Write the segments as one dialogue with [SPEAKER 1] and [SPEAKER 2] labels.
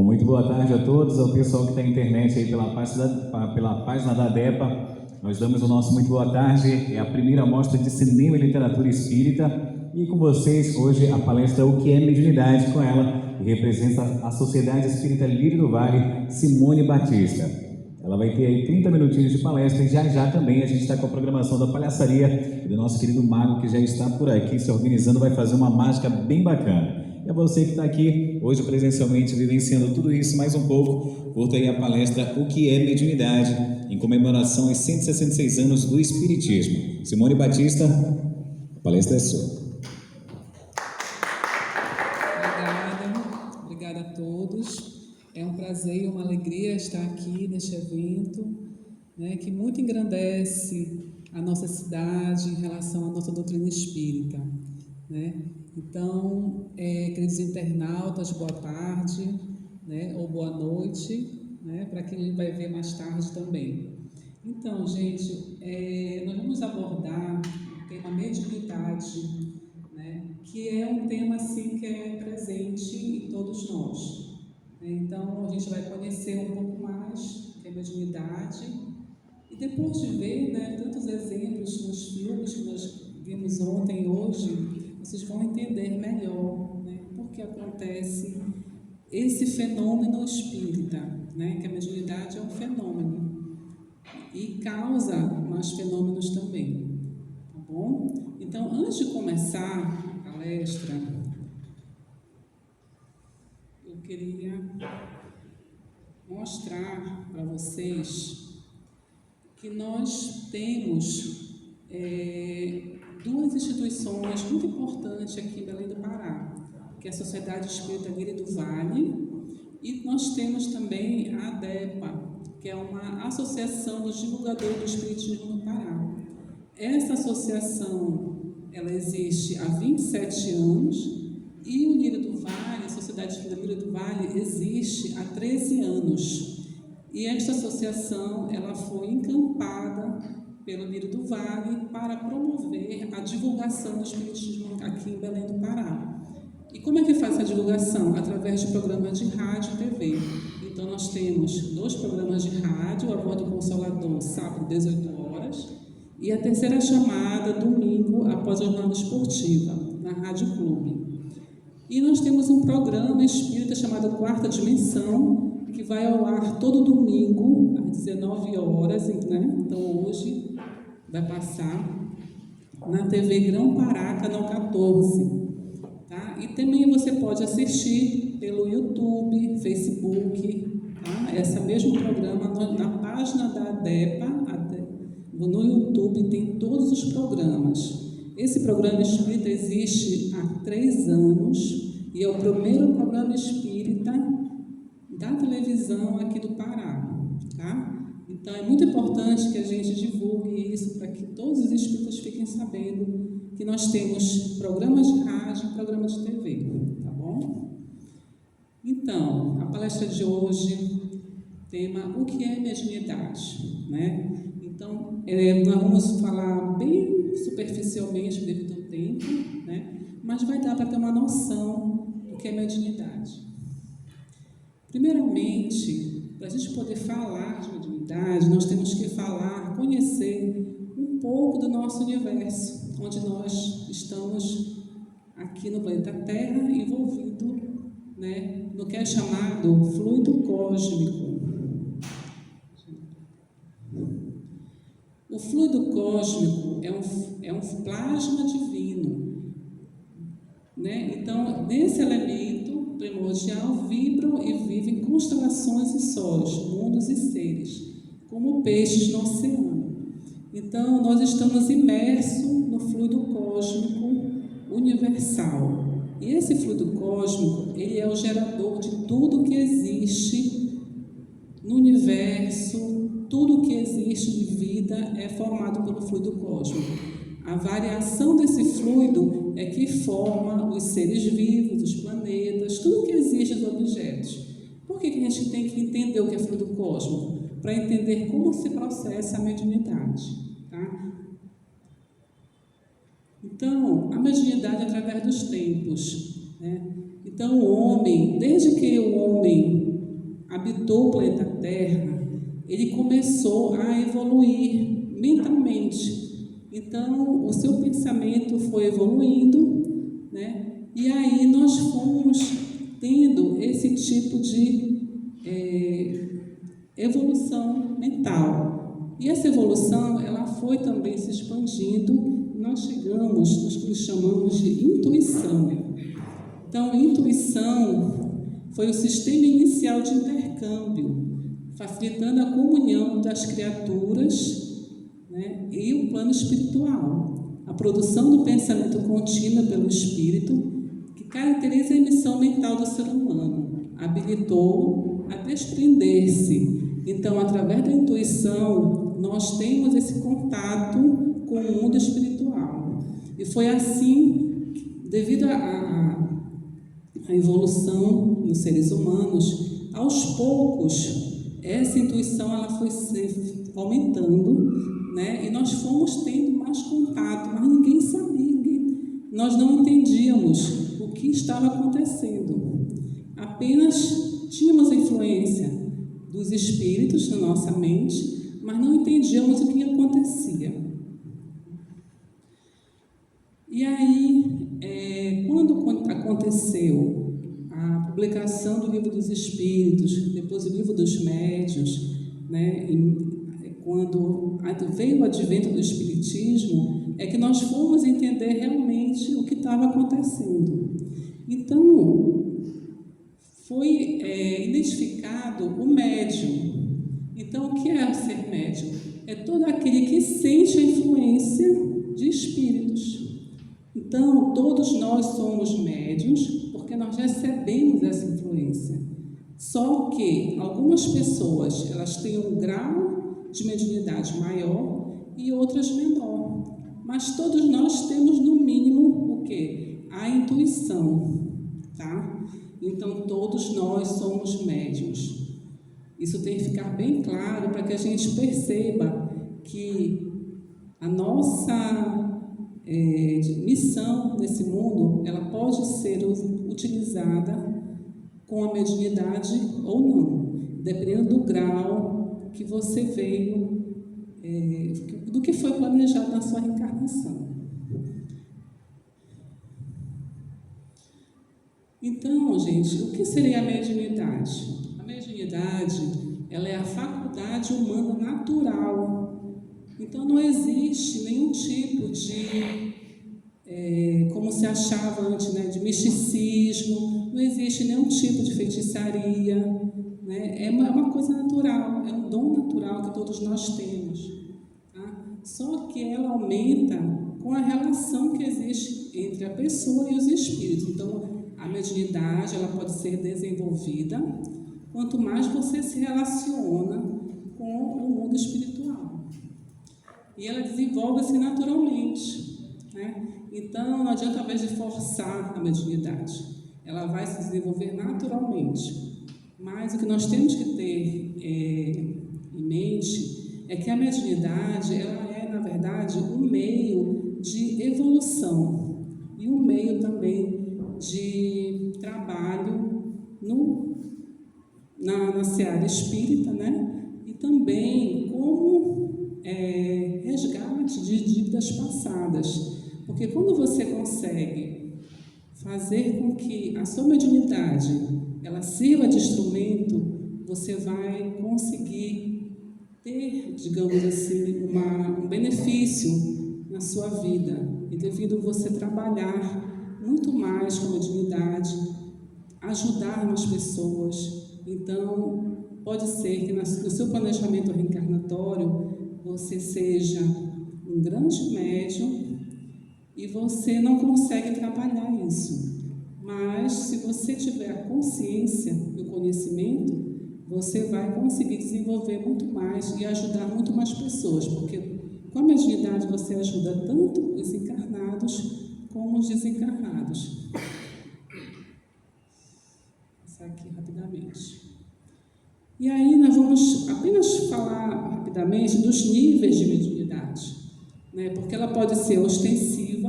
[SPEAKER 1] Muito boa tarde a todos, ao pessoal que está na internet aí pela página da ADEPA. Nós damos o nosso muito boa tarde, é a primeira mostra de cinema e literatura espírita. E com vocês hoje a palestra O que é Mediunidade, com ela, que representa a Sociedade Espírita Lírio do Vale, Simone Batista. Ela vai ter aí 30 minutinhos de palestra e já também a gente está com a programação da palhaçaria e do nosso querido Mago, que já está por aqui se organizando, vai fazer uma mágica bem bacana. E a você que está aqui hoje presencialmente vivenciando tudo isso mais um pouco, curta aí a palestra O que é Mediunidade, em comemoração aos 166 anos do Espiritismo. Simone Batista, a palestra é sua.
[SPEAKER 2] Obrigada a todos. É um prazer e uma alegria estar aqui neste evento, né, que muito engrandece a nossa cidade em relação à nossa doutrina espírita, né? Então, queridos internautas, boa tarde, né, ou boa noite, né, para quem vai ver mais tarde também. Então, gente, nós vamos abordar o tema mediunidade, né, que é um tema assim que é presente em todos nós. Então, a gente vai conhecer um pouco mais que é mediunidade e depois de ver, né, tantos exemplos nos filmes que nós vimos ontem e hoje, vocês vão entender melhor, né, por que acontece esse fenômeno espírita, né, que a mediunidade é um fenômeno e causa mais fenômenos também, tá bom? Então, antes de começar a palestra, eu queria mostrar para vocês que nós temos duas instituições muito importantes aqui em Belém do Pará, que é a Sociedade Espírita Lírio do Vale, e nós temos também a ADEPA, que é uma associação dos divulgadores do Espiritismo no Pará. Essa associação, ela existe há 27 anos, e o Lírio do Vale, a Sociedade Espírita Lírio do Vale, existe há 13 anos. E esta associação, ela foi encampada pelo Lírio do Vale para promover a divulgação do Espiritismo aqui em Belém do Pará. E como é que faz essa divulgação? Através de programas de rádio e TV. Então, nós temos 2 programas de rádio, A Voz do Consolador, sábado, 18 horas, e a terceira chamada, domingo, após a jornada esportiva, na Rádio Clube. E nós temos um programa espírita chamado Quarta Dimensão, que vai ao ar todo domingo, às 19 horas, né? Então, hoje vai passar na TV Grão Pará, canal 14. Tá? E também você pode assistir pelo YouTube, Facebook, tá? Esse mesmo programa na página da ADEPA, no YouTube tem todos os programas. Esse programa espírita existe há 3 anos e é o primeiro programa espírita da televisão aqui do Pará, tá? Então, é muito importante que a gente divulgue isso para que todos os espíritas fiquem sabendo que nós temos programas de rádio e programas de TV, tá bom? Então, a palestra de hoje, tema O que é mediunidade, né? Então, nós vamos falar bem superficialmente devido ao tempo, né? Mas vai dar para ter uma noção do que é mediunidade. Primeiramente, para a gente poder falar de mediunidade, nós temos que conhecer um pouco do nosso universo, onde nós estamos aqui no planeta Terra, envolvido, né, no que é chamado fluido cósmico. O fluido cósmico é um plasma divino, né? Então, nesse elemento primordial vibram e vivem constelações e sóis, mundos e seres, como peixes no oceano. Então, nós estamos imersos no fluido cósmico universal. E esse fluido cósmico, ele é o gerador de tudo que existe no universo. Tudo que existe de vida é formado pelo fluido cósmico. A variação desse fluido é que forma os seres vivos, os planetas, tudo que existe dos objetos. Por que a gente tem que entender o que é fluido cósmico? Para entender como se processa a mediunidade, tá? Então, a mediunidade é através dos tempos, né? Então, o homem, desde que o homem habitou o planeta Terra, ele começou a evoluir mentalmente. Então, o seu pensamento foi evoluindo, né? E aí nós fomos tendo esse tipo de evolução mental. E essa evolução, ela foi também se expandindo. Nós chegamos nos que chamamos de intuição. Então, intuição foi o sistema inicial de intercâmbio, facilitando a comunhão das criaturas, né, e o plano espiritual. A produção do pensamento contínuo pelo espírito, que caracteriza a emissão mental do ser humano, habilitou a desprender-se. Então, através da intuição, nós temos esse contato com o mundo espiritual. E foi assim, devido à evolução nos seres humanos, aos poucos, essa intuição ela foi se aumentando, né? E nós fomos tendo mais contato, mas ninguém sabia, nós não entendíamos o que estava acontecendo. Apenas tínhamos a influência dos espíritos na nossa mente, mas não entendíamos o que acontecia. E aí, quando aconteceu a publicação do Livro dos Espíritos, depois o Livro dos Médiuns, né, quando veio o advento do Espiritismo, é que nós fomos entender realmente o que estava acontecendo. Então, foi identificado o médium. Então, o que é ser médium? É todo aquele que sente a influência de espíritos. Então, todos nós somos médiuns porque nós recebemos essa influência. Só que algumas pessoas, elas têm um grau de mediunidade maior e outras menor. Mas todos nós temos, no mínimo, o quê? A intuição, tá? Então, todos nós somos médiuns. Isso tem que ficar bem claro para que a gente perceba que a nossa missão nesse mundo, ela pode ser utilizada com a mediunidade ou não, dependendo do grau que você veio, do que foi planejado na sua reencarnação. Então, gente, o que seria a mediunidade? A mediunidade, ela é a faculdade humana natural. Então, não existe nenhum tipo de, como se achava antes, né, de misticismo, não existe nenhum tipo de feitiçaria, né? É uma coisa natural, é um dom natural que todos nós temos. Tá? Só que ela aumenta com a relação que existe entre a pessoa e os espíritos. Então, a mediunidade, ela pode ser desenvolvida quanto mais você se relaciona com o mundo espiritual. E ela desenvolve-se naturalmente, né? Então, não adianta, talvez, de forçar a mediunidade. Ela vai se desenvolver naturalmente. Mas o que nós temos que ter em mente é que a mediunidade, ela é, na verdade, um meio de evolução e um meio também de trabalho na seara espírita, né? E também como resgate de dívidas passadas. Porque quando você consegue fazer com que a sua mediunidade ela sirva de instrumento, você vai conseguir ter, digamos assim, um benefício na sua vida. E devido a você trabalhar muito mais com a mediunidade, ajudar mais pessoas. Então, pode ser que no seu planejamento reencarnatório você seja um grande médium e você não consegue trabalhar isso. Mas, se você tiver a consciência e o conhecimento, você vai conseguir desenvolver muito mais e ajudar muito mais pessoas, porque com a mediunidade você ajuda tanto os encarnados como os desencarnados. Vou passar aqui rapidamente. E aí nós vamos apenas falar rapidamente dos níveis de mediunidade, né? Porque ela pode ser ostensiva,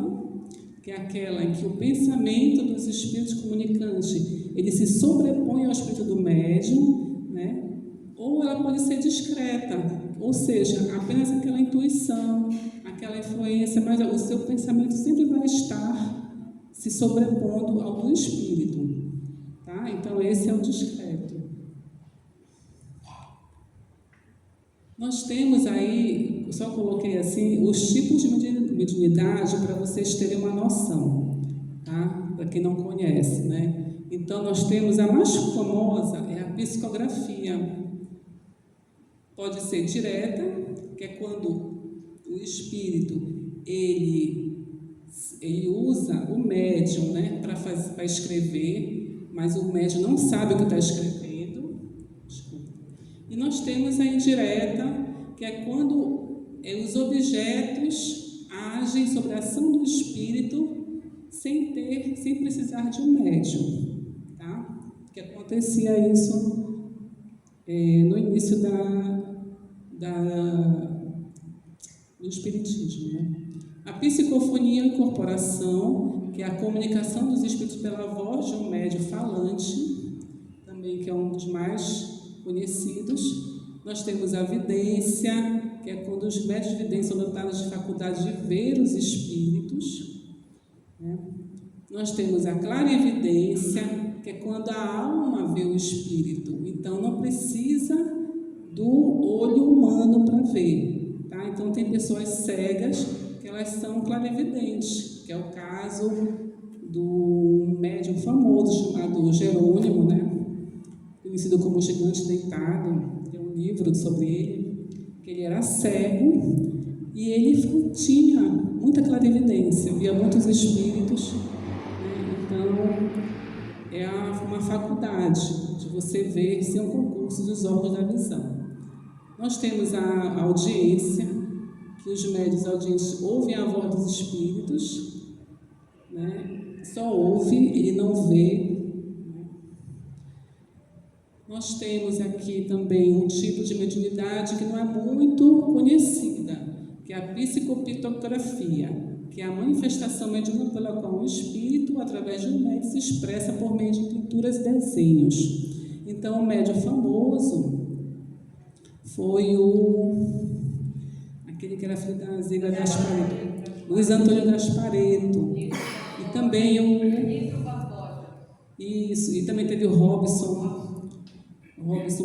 [SPEAKER 2] que é aquela em que o pensamento dos espíritos comunicantes ele se sobrepõe ao espírito do médium, né? Ou ela pode ser discreta, ou seja, apenas aquela intuição, aquela influência, mas o seu pensamento sempre vai estar se sobrepondo ao do espírito, tá? Então esse é o discreto. Nós temos aí, só coloquei assim, os tipos de mediunidade para vocês terem uma noção, tá? Para quem não conhece, né? Então nós temos a mais famosa, é a psicografia. Pode ser direta, que é quando o espírito ele usa o médium, né, para escrever, mas o médium não sabe o que está escrevendo. Desculpa. E nós temos a indireta, que é quando os objetos agem sobre a ação do espírito sem precisar de um médium, tá? Que acontecia isso no início do espiritismo, né? A psicofonia e incorporação, que é a comunicação dos espíritos pela voz de um médium falante, também que é um dos mais conhecidos. Nós temos a vidência, que é quando os médios de vidência são dotados de faculdade de ver os espíritos, né? Nós temos a clarividência, que é quando a alma vê o espírito, então não precisa do olho humano para ver, tá? Então tem pessoas cegas que elas são clarividentes, que é o caso do médium famoso chamado Jerônimo, né? Conhecido como Gigante Deitado. Tem um livro sobre ele, que ele era cego e ele tinha muita clarividência, via muitos espíritos, né? Então é uma faculdade de você ver se é um concurso dos órgãos da visão. Nós temos a audiência, que os médiuns audientes ouvem a voz dos espíritos, né? Só ouve, ele não vê. Nós temos aqui também um tipo de mediunidade que não é muito conhecida, que é a psicopictografia, que é a manifestação mediúnica pela qual o espírito, através de um médium, se expressa por meio de pinturas e desenhos. Então, o médium famoso foi aquele que era filho da Zília Gaspareto, Luiz Antônio Gaspareto, e também e também teve o Robson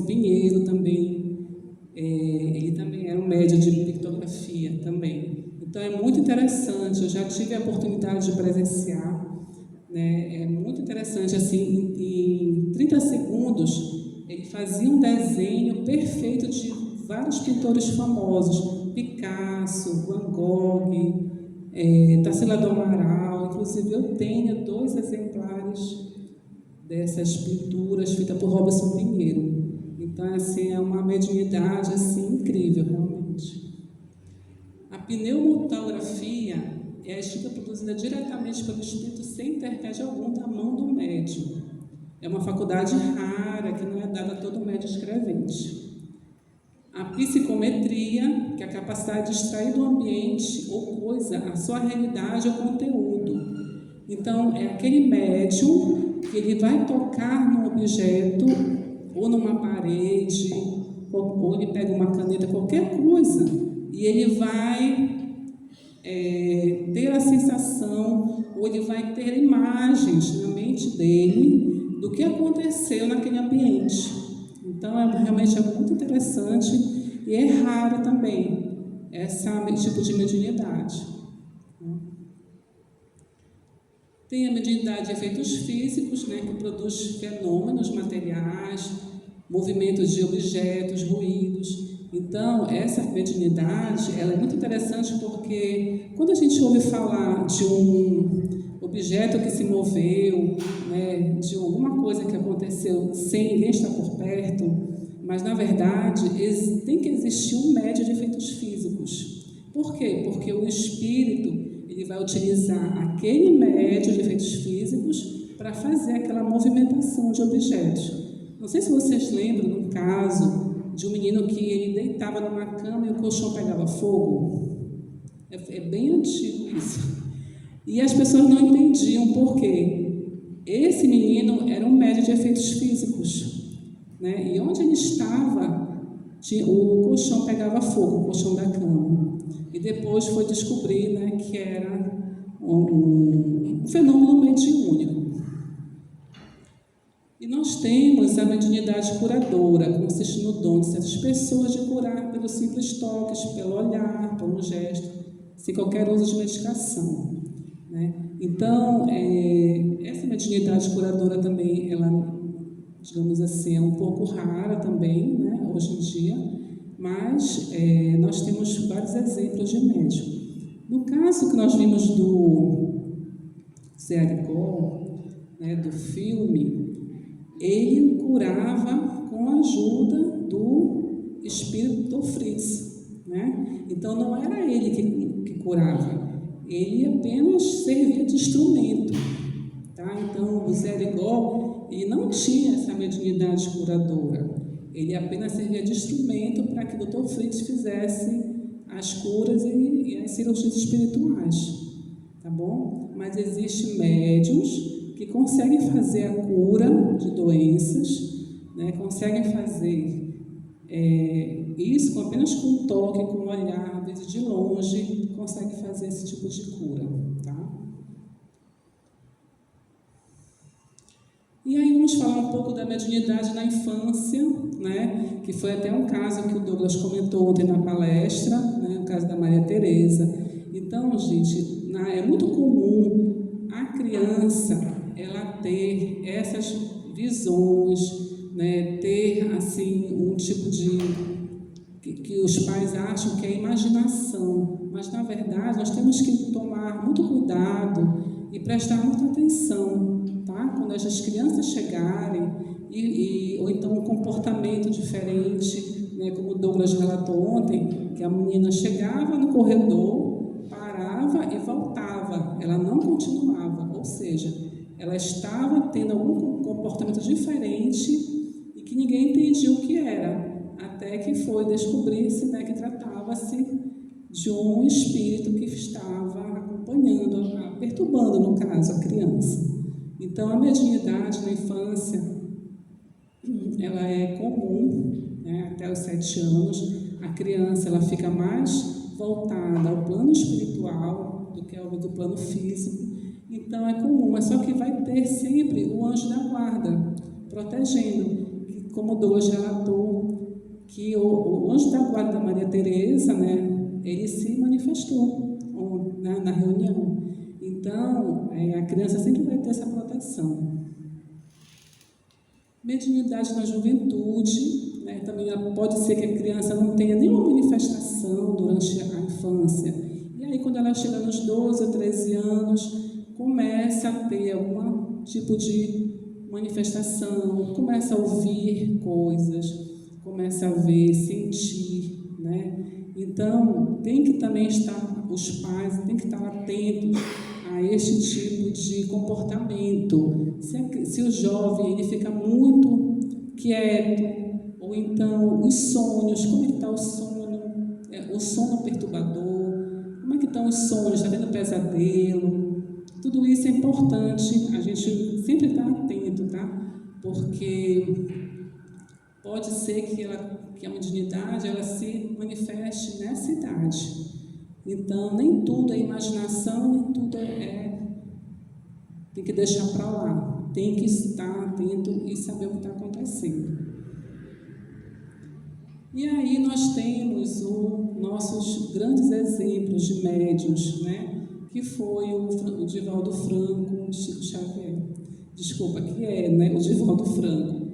[SPEAKER 2] Pinheiro também, ele também era um médium de pictografia também. Então é muito interessante, eu já tive a oportunidade de presenciar, né? É muito interessante, assim, em 30 segundos ele fazia um desenho perfeito de vários pintores famosos, Picasso, Van Gogh, Tarsila do Amaral. Inclusive eu tenho 2 exemplares dessas pinturas feitas por Robson Pinheiro. Então, assim, é uma mediunidade assim, incrível, realmente. A pneumotografia é a escrita produzida diretamente pelo espírito sem intermédio algum da mão do médium. É uma faculdade rara que não é dada a todo médium escrevente. A psicometria, que é a capacidade de extrair do ambiente ou coisa a sua realidade ou conteúdo. Então, é aquele médium que ele vai tocar num objeto, ou numa parede, ou ele pega uma caneta, qualquer coisa, e ele vai ter a sensação, ou ele vai ter imagens na mente dele do que aconteceu naquele ambiente. Então, realmente é muito interessante e é raro também esse tipo de mediunidade. Tem a mediunidade de efeitos físicos, né, que produz fenômenos materiais, movimentos de objetos, ruídos. Então, essa mediunidade ela é muito interessante porque quando a gente ouve falar de um objeto que se moveu, né, de alguma coisa que aconteceu sem ninguém estar por perto, mas, na verdade, tem que existir um médium de efeitos físicos. Por quê? Porque o espírito ele vai utilizar aquele médium de efeitos físicos para fazer aquela movimentação de objetos. Não sei se vocês lembram de um caso de um menino que ele deitava numa cama e o colchão pegava fogo. É bem antigo isso. E as pessoas não entendiam por quê. Esse menino era um médium de efeitos físicos. né? E onde ele estava, o colchão pegava fogo, o colchão da cama. E depois foi descobrir, né, que era um fenômeno mediúnico. E nós temos a mediunidade curadora, consiste no dom de certas pessoas de curar pelos simples toques, pelo olhar, pelo gesto, sem qualquer uso de medicação, né? Então, essa mediunidade curadora também, ela, digamos assim, é um pouco rara também, né, hoje em dia, mas nós temos vários exemplos de médium. No caso que nós vimos do Zé Arigó, né, do filme, ele curava com a ajuda do espírito do Fritz, né? Então não era ele que curava, ele apenas servia de instrumento, tá? Então o Zé Arigó, ele não tinha essa mediunidade curadora, ele apenas servia de instrumento para que o Dr. Fritz fizesse as curas e as cirurgias espirituais, tá bom? Mas existem médiuns que conseguem fazer a cura de doenças, né? Conseguem fazer isso apenas com um toque, com um olhar, às vezes de longe, conseguem fazer esse tipo de cura, tá? E aí vamos falar um pouco da mediunidade na infância, né? Que foi até um caso que o Douglas comentou ontem na palestra, né? O caso da Maria Teresa. Então, gente, é muito comum a criança ela ter essas visões, né? Ter assim um tipo de que os pais acham que é imaginação, mas na verdade nós temos que tomar muito cuidado e prestar muita atenção, tá? Quando essas crianças chegarem ou então um comportamento diferente, né? Como o Douglas relatou ontem, que a menina chegava no corredor, parava e voltava, ela não continuava, ou seja, ela estava tendo algum comportamento diferente e que ninguém entendia o que era, até que foi descobrir-se, né, que tratava-se de um espírito que estava acompanhando, perturbando, no caso, a criança. Então, a mediunidade na infância, ela é comum, né, até os 7 anos. A criança ela fica mais voltada ao plano espiritual do que ao do plano físico. Então, é comum, mas só que vai ter sempre o anjo da guarda protegendo, que, como o Douglas relatou, que o anjo da guarda da Maria Teresa, né, ele se manifestou na reunião. Então, a criança sempre vai ter essa proteção. Mediunidade na juventude, né, também pode ser que a criança não tenha nenhuma manifestação durante a infância. E aí, quando ela chega nos 12 ou 13 anos, começa a ter algum tipo de manifestação, começa a ouvir coisas, começa a ver, sentir, né? Então, tem que também estar, os pais têm que estar atentos a este tipo de comportamento. Se o jovem ele fica muito quieto, ou então os sonhos, como é que está o sono perturbador, como é que estão os sonhos, está tendo pesadelo, tudo isso é importante, a gente sempre está atento, tá? Porque pode ser que a mediunidade ela se manifeste nessa idade. Então, nem tudo é imaginação, nem tudo tem que deixar para lá. Tem que estar atento e saber o que está acontecendo. E aí nós temos os nossos grandes exemplos de médiuns, né? Que foi o Divaldo Franco, o Chico Xavier. Desculpa, né? O Divaldo Franco.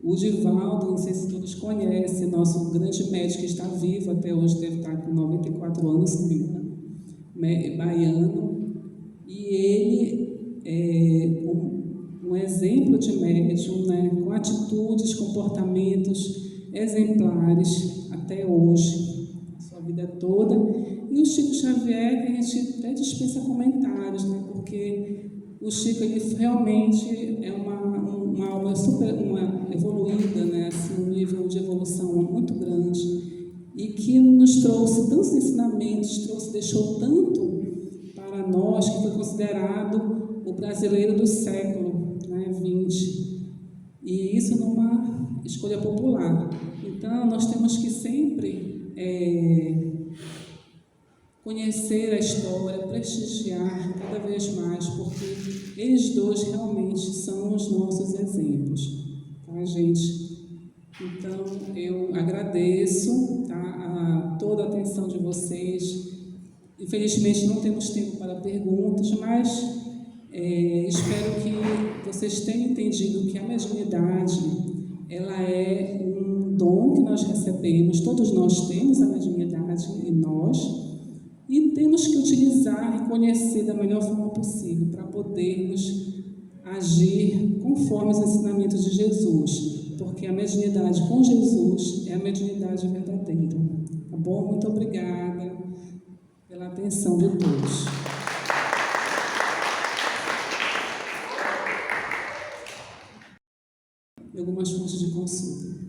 [SPEAKER 2] O Divaldo, não sei se todos conhecem, nosso grande médico que está vivo até hoje, deve estar com 94 anos, se não me engano, baiano, e ele é um exemplo de médium, né, com atitudes, comportamentos exemplares até hoje, a sua vida toda. E o Chico Xavier, que a gente até dispensa comentários, né, porque o Chico ele realmente é uma alma super evoluída, né, assim, um nível de evolução muito grande, e que nos trouxe tantos ensinamentos, deixou tanto para nós, que foi considerado o brasileiro do século, né, 20. E isso numa escolha popular. Então, nós temos que sempre conhecer a história, prestigiar cada vez mais, porque eles dois realmente são os nossos exemplos, tá, gente? Então, eu agradeço, tá, a toda a atenção de vocês. Infelizmente, não temos tempo para perguntas, mas espero que vocês tenham entendido que a mediunidade, ela é um dom que nós recebemos, todos nós temos a mediunidade em nós, e temos que utilizar e conhecer da melhor forma possível para podermos agir conforme os ensinamentos de Jesus, porque a mediunidade com Jesus é a mediunidade verdadeira. Tá bom? Muito obrigada pela atenção de todos. E algumas fontes de consulta.